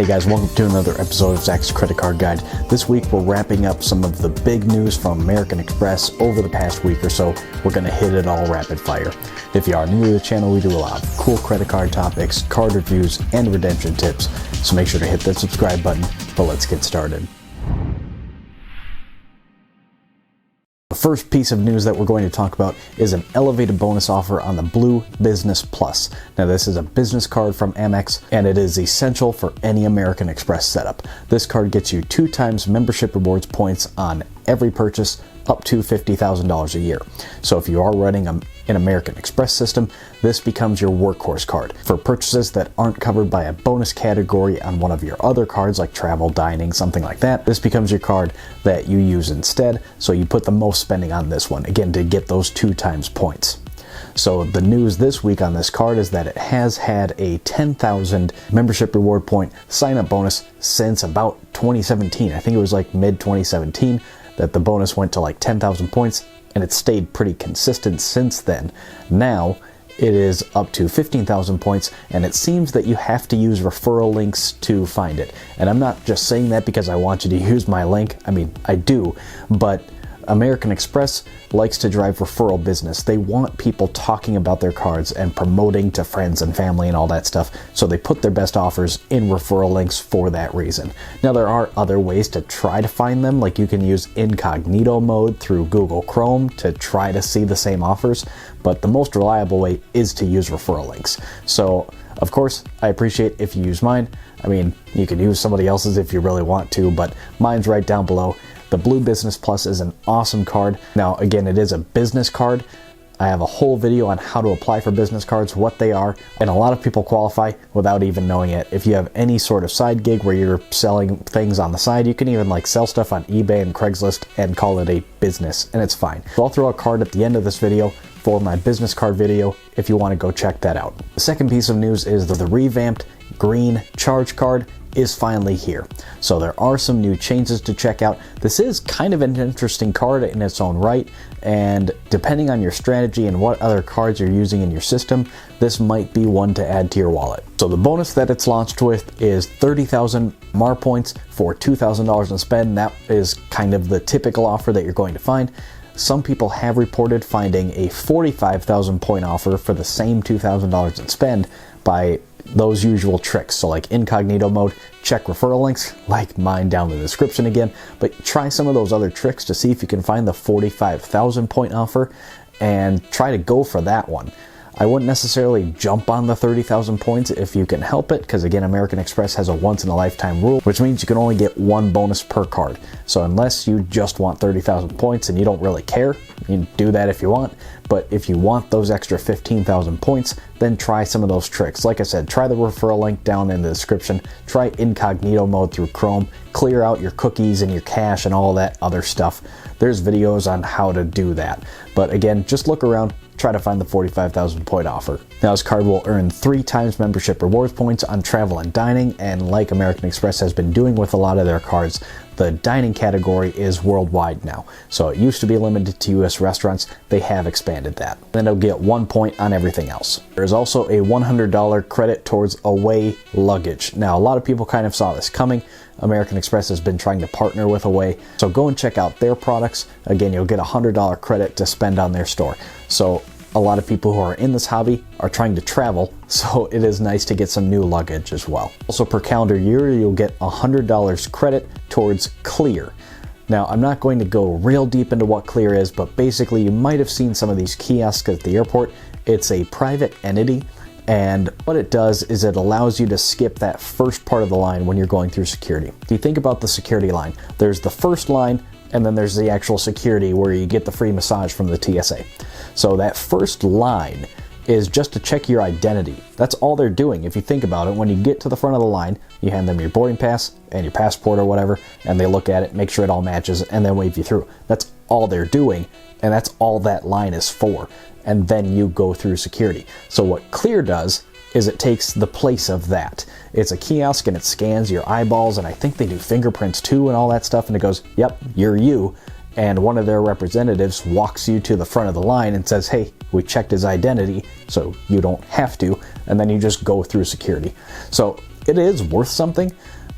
Hey guys, welcome to another episode of Zach's Credit Card Guide. This week we're wrapping up some of the big news from American Express over the past week or so. We're going to hit it all rapid fire. If you are new to the channel, we do a lot of cool credit card topics, card reviews, and redemption tips. So make sure to hit that subscribe button, but let's get started. The first piece of news that we're going to talk about is an elevated bonus offer on the Blue Business Plus. Now this is a business card from Amex and it is essential for any American Express setup. This card gets you 2 times membership rewards points on every purchase up to $50,000 a year. So if you are running an American Express system, this becomes your workhorse card. For purchases that aren't covered by a bonus category on one of your other cards like travel, dining, something like that, this becomes your card that you use instead. So you put the most spending on this one, again, to get those 2 times points. So the news this week on this card is that it has had a 10,000 membership reward point sign-up bonus since about 2017. I think it was like mid-2017 that the bonus went to like 10,000 points, and it's stayed pretty consistent since then. Now it is up to 15,000 points, and it seems that you have to use referral links to find it. And I'm not just saying that because I want you to use my link. I mean, I do, but American Express likes to drive referral business. They want people talking about their cards and promoting to friends and family and all that stuff, so they put their best offers in referral links for that reason. Now there are other ways to try to find them, like you can use incognito mode through Google Chrome to try to see the same offers, but the most reliable way is to use referral links. So of course, I appreciate if you use mine. I mean, you can use somebody else's if you really want to, but mine's right down below. The Blue Business Plus is an awesome card. Now, again, it is a business card. I have a whole video on how to apply for business cards, what they are, and a lot of people qualify without even knowing it. If you have any sort of side gig where you're selling things on the side, you can even like sell stuff on eBay and Craigslist and call it a business, and it's fine. So I'll throw a card at the end of this video for my business card video if you want to go check that out. The second piece of news is that the revamped green charge card is finally here. So there are some new changes to check out. This is kind of an interesting card in its own right, and depending on your strategy and what other cards you're using in your system, this might be one to add to your wallet. So the bonus that it's launched with is 30,000 MAR points for $2,000 in spend. That is kind of the typical offer that you're going to find. Some people have reported finding a 45,000 point offer for the same $2,000 in spend by those usual tricks. So like incognito mode, check referral links, like mine down in the description again, but try some of those other tricks to see if you can find the 45,000 point offer and try to go for that one. I wouldn't necessarily jump on the 30,000 points if you can help it, because again, American Express has a once-in-a-lifetime rule, which means you can only get 1 bonus per card. So unless you just want 30,000 points and you don't really care, you can do that if you want. But if you want those extra 15,000 points, then try some of those tricks. Like I said, try the referral link down in the description. Try incognito mode through Chrome. Clear out your cookies and your cache and all that other stuff. There's videos on how to do that. But again, just look around. Try to find the 45,000 point offer. Now this card will earn 3 times membership rewards points on travel and dining, and like American Express has been doing with a lot of their cards, the dining category is worldwide now. So it used to be limited to US restaurants. They have expanded that. Then it'll get 1 point on everything else. There's also a $100 credit towards away luggage. Now a lot of people kind of saw this coming. American Express has been trying to partner with Away, so go and check out their products. Again, you'll get a $100 credit to spend on their store. So a lot of people who are in this hobby are trying to travel, so it is nice to get some new luggage as well. Also, per calendar year, you'll get $100 credit towards Clear. Now, I'm not going to go real deep into what Clear is, but basically you might have seen some of these kiosks at the airport. It's a private entity, and what it does is it allows you to skip that first part of the line when you're going through security. If you think about the security line, there's the first line, and then there's the actual security where you get the free massage from the TSA. So that first line is just to check your identity. That's all they're doing. If you think about it, when you get to the front of the line, you hand them your boarding pass and your passport or whatever, and they look at it, make sure it all matches, and then wave you through. That's all they're doing, and that's all that line is for. And then you go through security. So what Clear does is it takes the place of that. It's a kiosk and it scans your eyeballs, and I think they do fingerprints too and all that stuff, and it goes, yep, you're you. And one of their representatives walks you to the front of the line and says, hey, we checked his identity, so you don't have to, and then you just go through security. So it is worth something.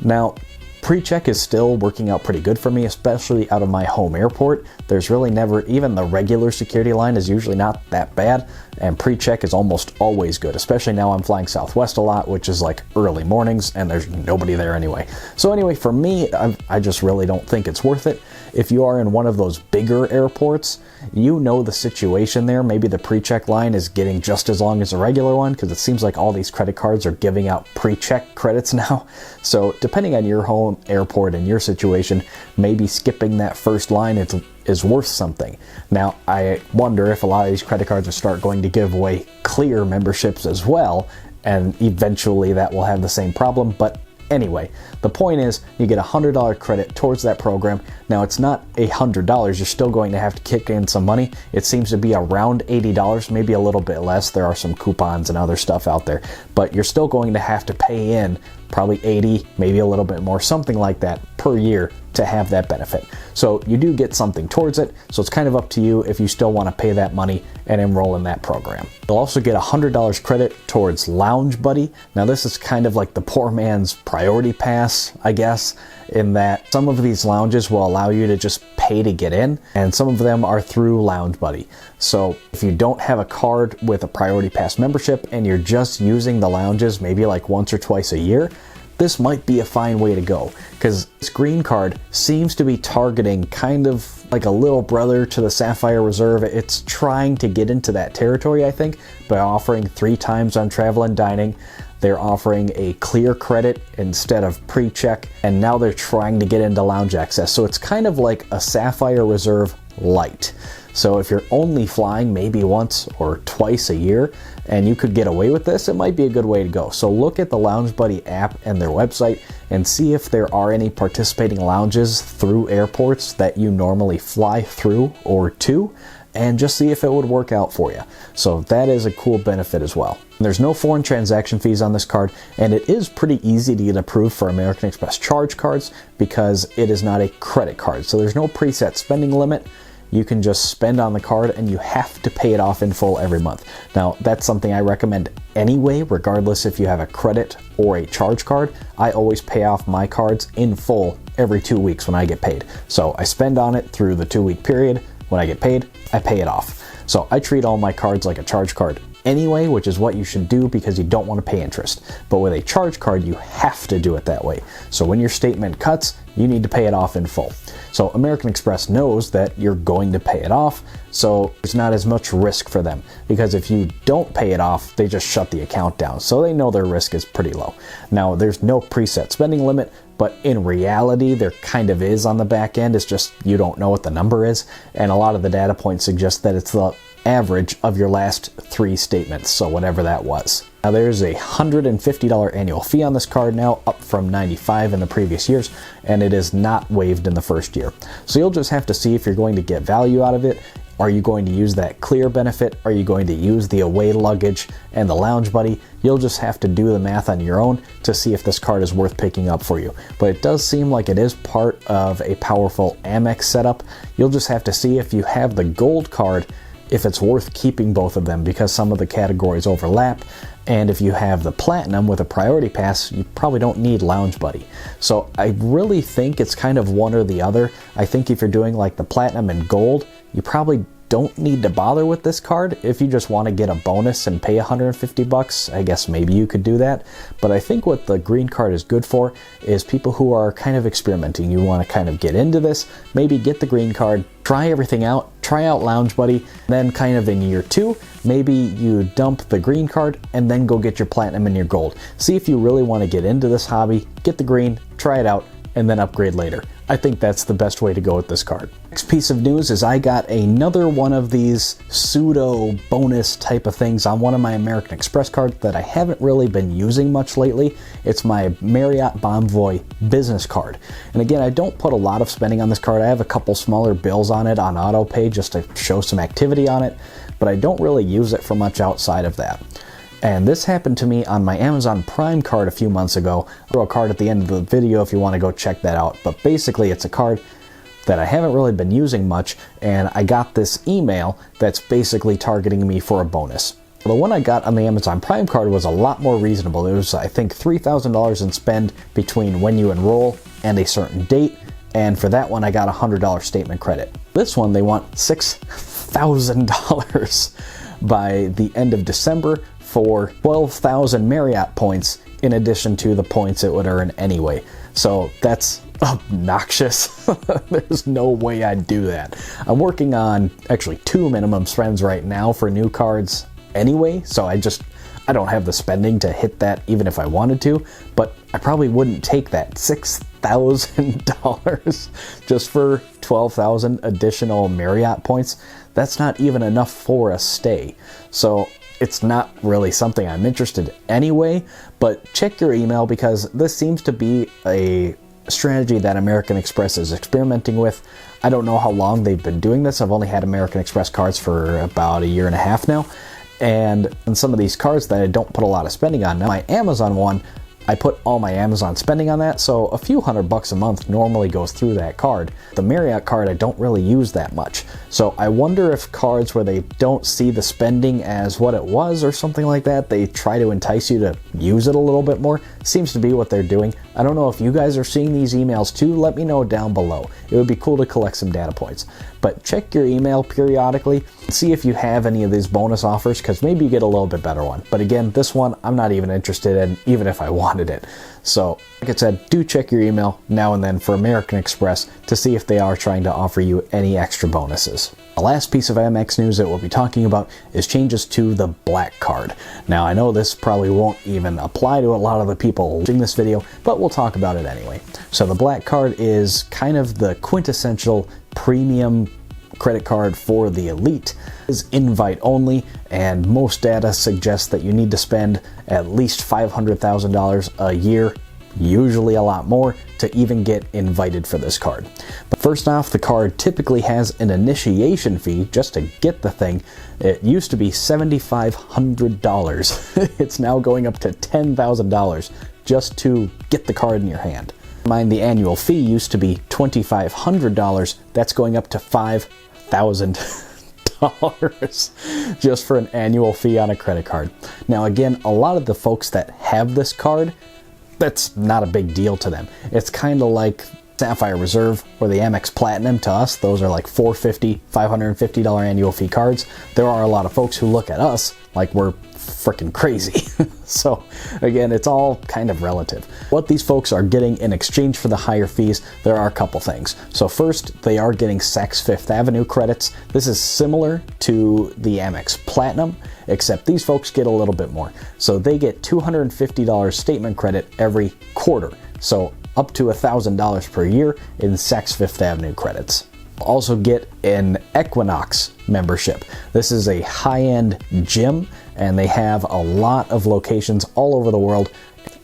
Now, pre-check is still working out pretty good for me, especially out of my home airport. There's really never, even the regular security line is usually not that bad, and pre-check is almost always good, especially now I'm flying Southwest a lot, which is like early mornings, and there's nobody there anyway. So anyway, for me, I just really don't think it's worth it. If you are in one of those bigger airports, you know the situation there. Maybe the pre-check line is getting just as long as a regular one, because it seems like all these credit cards are giving out pre-check credits now. So depending on your home airport and your situation, maybe skipping that first line is worth something. Now, I wonder if a lot of these credit cards will start going to give away clear memberships as well, and eventually that will have the same problem. But anyway, the point is you get a $100 credit towards that program. Now, it's not $100. You're still going to have to kick in some money. It seems to be around $80, maybe a little bit less. There are some coupons and other stuff out there, but you're still going to have to pay in probably $80, maybe a little bit more, something like that per year to have that benefit. So you do get something towards it. So it's kind of up to you if you still want to pay that money and enroll in that program. You'll also get $100 credit towards Lounge Buddy. Now, this is kind of like the poor man's priority pass, I guess, in that some of these lounges will allow you to just pay to get in, and some of them are through Lounge Buddy. So if you don't have a card with a priority pass membership and you're just using the lounges maybe like once or twice a year, this might be a fine way to go, because this green card seems to be targeting kind of like a little brother to the Sapphire Reserve. It's trying to get into that territory, I think, by offering 3 times on travel and dining. They're offering a clear credit instead of pre-check, and now they're trying to get into lounge access. So it's kind of like a Sapphire Reserve light. So if you're only flying maybe once or twice a year and you could get away with this, it might be a good way to go. So look at the Lounge Buddy app and their website and see if there are any participating lounges through airports that you normally fly through or to, and just see if it would work out for you. So that is a cool benefit as well. There's no foreign transaction fees on this card, and it is pretty easy to get approved for American Express charge cards because it is not a credit card. So there's no preset spending limit. You can just spend on the card and you have to pay it off in full every month. Now, that's something I recommend anyway, regardless if you have a credit or a charge card. I always pay off my cards in full every 2 weeks when I get paid. So I spend on it through the 2-week period. When I get paid, I pay it off. So I treat all my cards like a charge card anyway, which is what you should do because you don't want to pay interest. But with a charge card, you have to do it that way. So when your statement cuts, you need to pay it off in full. So American Express knows that you're going to pay it off, so there's not as much risk for them, because if you don't pay it off, they just shut the account down. So they know their risk is pretty low. Now, there's no preset spending limit, but in reality, there kind of is on the back end. It's just you don't know what the number is, and a lot of the data points suggest that it's the average of your last 3 statements, so whatever that was. Now, there's a $150 annual fee on this card now, up from $95 in the previous years, and it is not waived in the first year. So you'll just have to see if you're going to get value out of it. Are you going to use that clear benefit? Are you going to use the away luggage and the Lounge Buddy? You'll just have to do the math on your own to see if this card is worth picking up for you. But it does seem like it is part of a powerful Amex setup. You'll just have to see if you have the gold card, if it's worth keeping both of them, because some of the categories overlap. And if you have the platinum with a priority pass, you probably don't need Lounge Buddy. So I really think it's kind of one or the other. I think if you're doing like the platinum and gold, you probably don't need to bother with this card. If you just want to get a bonus and pay $150, I guess maybe you could do that. But I think what the green card is good for is people who are kind of experimenting. You want to kind of get into this, maybe get the green card, try everything out, try out Lounge Buddy, then kind of in year 2, maybe you dump the green card and then go get your platinum and your gold. See if you really want to get into this hobby, get the green, try it out, and then upgrade later. I think that's the best way to go with this card. Next piece of news is I got another one of these pseudo bonus type of things on one of my American Express cards that I haven't really been using much lately. It's my Marriott Bonvoy business card. And again, I don't put a lot of spending on this card. I have a couple smaller bills on it on auto pay just to show some activity on it, but I don't really use it for much outside of that. And this happened to me on my Amazon Prime card a few months ago. I'll throw a card at the end of the video if you want to go check that out. But basically, it's a card that I haven't really been using much, and I got this email that's basically targeting me for a bonus. The one I got on the Amazon Prime card was a lot more reasonable. It was, I think, $3,000 in spend between when you enroll and a certain date, and for that one I got a $100 statement credit. This one they want $6,000 by the end of December for 12,000 Marriott points in addition to the points it would earn anyway. So that's obnoxious. There's no way I'd do that. I'm working on actually 2 minimum spends right now for new cards anyway, so I don't have the spending to hit that even if I wanted to, but I probably wouldn't take that $6,000 just for 12,000 additional Marriott points. That's not even enough for a stay. So it's not really something I'm interested in anyway, but check your email because this seems to be a strategy that American Express is experimenting with. I don't know how long they've been doing this. I've only had American Express cards for about 1.5 years now. And some of these cards that I don't put a lot of spending on. Now my Amazon one, I put all my Amazon spending on that, so a few $100 a month normally goes through that card. The Marriott card I don't really use that much. So I wonder if cards where they don't see the spending as what it was or something like that, they try to entice you to use it a little bit more. Seems to be what they're doing. I don't know if you guys are seeing these emails too. Let me know down below. It would be cool to collect some data points. But check your email periodically, see if you have any of these bonus offers, because maybe you get a little bit better one. But again, this one I'm not even interested in, even if I wanted it. So like I said, do check your email now and then for American Express to see if they are trying to offer you any extra bonuses. The last piece of Amex news that we'll be talking about is changes to the Black Card. Now I know this probably won't even apply to a lot of the people watching this video, but we'll talk about it anyway. So the Black Card is kind of the quintessential premium credit card for the elite. It is invite only, and most data suggests that you need to spend at least $500,000 a year, usually a lot more, to even get invited for this card. But first off, the card typically has an initiation fee just to get the thing. It used to be $7,500. It's now going up to $10,000 just to get the card in your hand. Mind, the annual fee used to be $2,500. That's going up to $5,000 just for an annual fee on a credit card. Now again, a lot of the folks that have this card, that's not a big deal to them. It's kind of like Sapphire Reserve or the Amex Platinum to us. Those are like $450, $550 annual fee cards. There are a lot of folks who look at us like we're freaking crazy. So again, it's all kind of relative. What these folks are getting in exchange for the higher fees, there are a couple things. So first, they are getting Saks Fifth Avenue credits. This is similar to the Amex Platinum, except these folks get a little bit more. So they get $250 statement credit every quarter. So up to $1,000 per year in Saks Fifth Avenue credits. Also get an Equinox membership. This is a high-end gym, and they have a lot of locations all over the world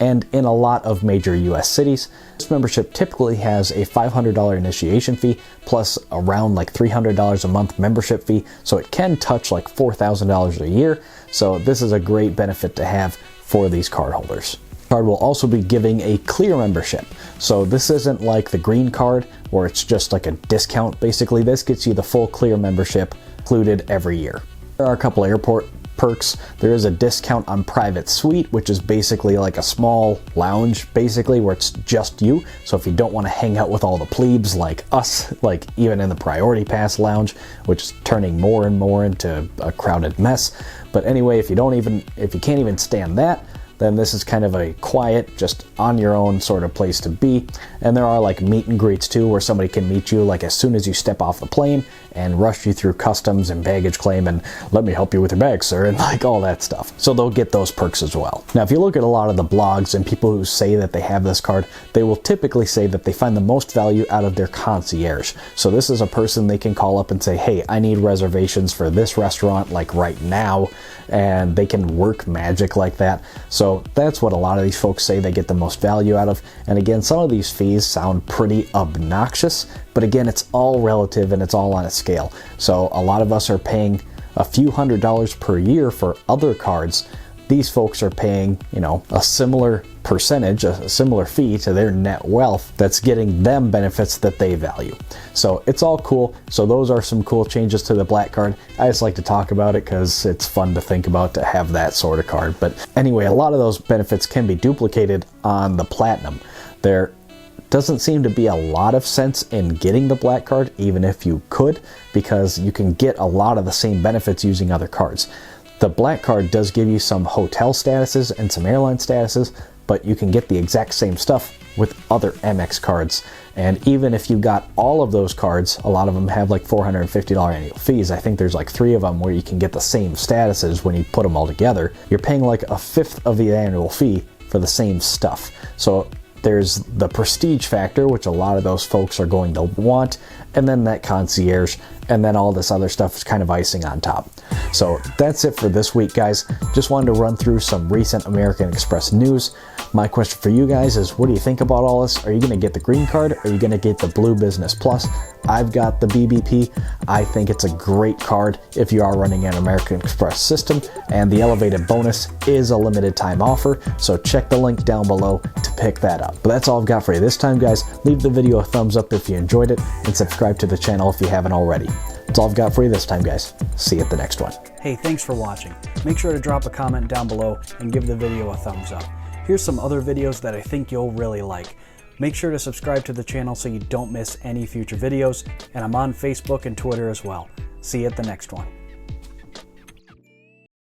and in a lot of major US cities. This membership typically has a $500 initiation fee plus around like $300 a month membership fee, so it can touch like $4,000 a year. So this is a great benefit to have for these cardholders. Card will also be giving a clear membership. So this isn't like the green card where it's just like a discount. Basically, this gets you the full clear membership included every year. There are a couple airport perks. There is a discount on private suite, which is basically like a small lounge, basically, where it's just you. So if you don't want to hang out with all the plebes like us, like even in the priority pass lounge, which is turning more and more into a crowded mess. But anyway, if you can't even stand that, then this is kind of a quiet, just on your own sort of place to be. And there are like meet and greets too, where somebody can meet you like as soon as you step off the plane and rush you through customs and baggage claim and let me help you with your bag, sir, and like all that stuff. So they'll get those perks as well. Now, if you look at a lot of the blogs and people who say that they have this card, they will typically say that they find the most value out of their concierge. So this is a person they can call up and say, hey, I need reservations for this restaurant like right now, and they can work magic like that. So that's what a lot of these folks say they get the most value out of. And again, some of these fees sound pretty obnoxious, but again, it's all relative and it's all on a scale. So a lot of us are paying a few $100s per year for other cards. these folks are paying, you know, a similar percentage, a similar fee to their net wealth that's getting them benefits that they value. So it's all cool. So those are some cool changes to the Black card. I just like to talk about it because it's fun to think about to have that sort of card. But anyway, a lot of those benefits can be duplicated on the Platinum. There doesn't seem to be a lot of sense in getting the Black card, even if you could, because you can get a lot of the same benefits using other cards. The Black card does give you some hotel statuses and some airline statuses, but you can get the exact same stuff with other Amex cards. And even if you got all of those cards, a lot of them have like $450 annual fees. I think there's like 3 of them where you can get the same statuses when you put them all together. You're paying like a fifth of the annual fee for the same stuff. So there's the prestige factor, which a lot of those folks are going to want, and then that concierge, and then all this other stuff is kind of icing on top. So that's it for this week, guys. Just wanted to run through some recent American Express news. My question for you guys is, what do you think about all this? Are you going to get the green card? Are you going to get the Blue Business Plus? I've got the BBP. I think it's a great card if you are running an American Express system, and the elevated bonus is a limited time offer, so check the link down below to pick that up. But that's all I've got for you this time, guys. Leave the video a thumbs up if you enjoyed it, and subscribe to the channel if you haven't already. That's all I've got for you this time, guys. See you at the next one. Hey, thanks for watching. Make sure to drop a comment down below and give the video a thumbs up. Here's some other videos that I think you'll really like. Make sure to subscribe to the channel so you don't miss any future videos, and I'm on Facebook and Twitter as well. See you at the next one.